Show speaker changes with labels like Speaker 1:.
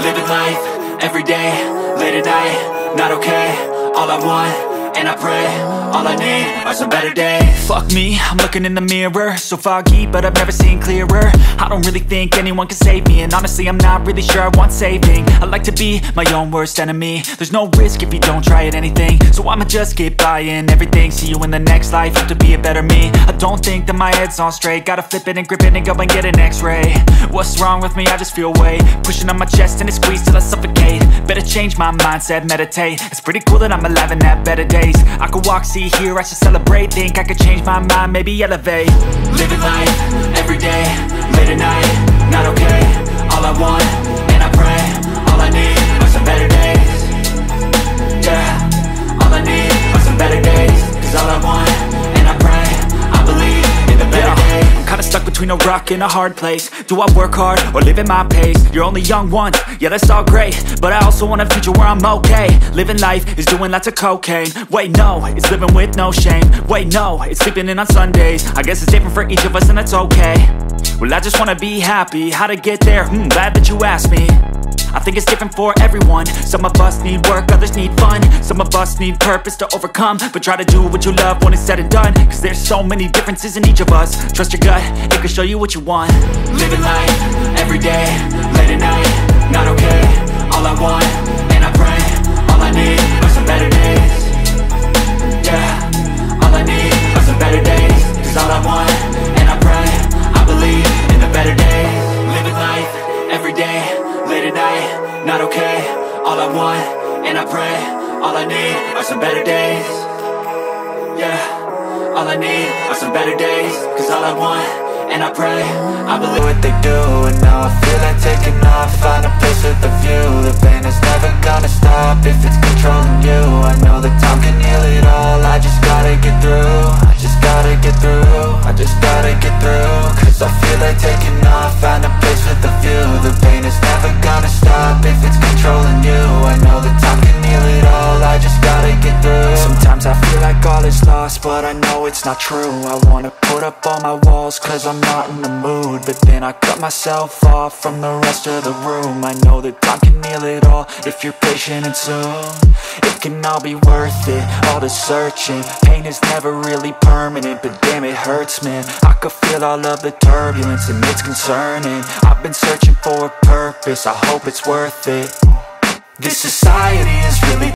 Speaker 1: Living life, everyday, late at night, not okay. All I want, and I pray, all I need are some better days.
Speaker 2: Fuck me, I'm looking in the mirror, so foggy, but I've never seen clearer. I don't really think anyone can save me, and honestly I'm not really sure I want saving. I like to be my own worst enemy. There's no risk if you don't try at anything, so I'ma just keep buying everything. See you in the next life, have to be a better me. I don't think that my head's on straight, gotta flip it and grip it and go and get an x-ray. What's wrong with me? I just feel weight pushing on my chest and it squeezes till I suffocate. Better change my mindset, meditate. It's pretty cool that I'm alive and have better days. I could walk, see, hear, I should celebrate. Think I could change my mind, maybe elevate.
Speaker 1: Living life, everyday, late at night, not okay. All I want, and I pray, all I need are some better days. Yeah, all I need are some better days. Cause all I want, and I pray, I believe in the better days.
Speaker 2: I'm kinda stuck between a rock and a hard place. Do I work hard or live at my pace? You're only young once, yeah that's all great, but I also want a future where I'm okay. Living life is doing lots of cocaine. Wait no, it's living with no shame. Wait no, it's sleeping in on Sundays. I guess it's different for each of us and that's okay. Well I just wanna be happy, how to get there? Glad that you asked me. I think it's different for everyone. Some of us need work, others need fun. Some of us need purpose to overcome. But try to do what you love when it's said and done. Cause there's so many differences in each of us. Trust your gut, it can show you what you want.
Speaker 1: Living life, everyday, late at night, not okay. All I want, and I pray, all I need are some better days. Yeah, all I need are some better days. Cause all I want, and I pray, I believe in the better days. Living life, everyday, late at night, not okay. All I want, and I pray, all I need are some better days. Yeah, all I need are some better days. Cause all I want, and I pray, I believe
Speaker 3: what they do, and now I feel like taking off. Find a place with a view. The pain is never gonna stop if it's controlling you. I know that time can heal it all. I just gotta get through. I just gotta get through. I just gotta get through. Cause I feel like taking off. Find a place with a view. The pain is never gonna stop if it's controlling you. I know that time can heal it all. I just gotta get through.
Speaker 2: Sometimes I feel like all is lost, but I know it's not true. I wanna put up all my walls cause I'm not in the mood, but then I cut myself off from the rest of the room. I know that time can heal it all if you're patient and soon. It can all be worth it, all the searching. Pain is never really permanent, but damn it hurts man. I could feel all of the turbulence and it's concerning. I've been searching for a purpose, I hope it's worth it. This society is really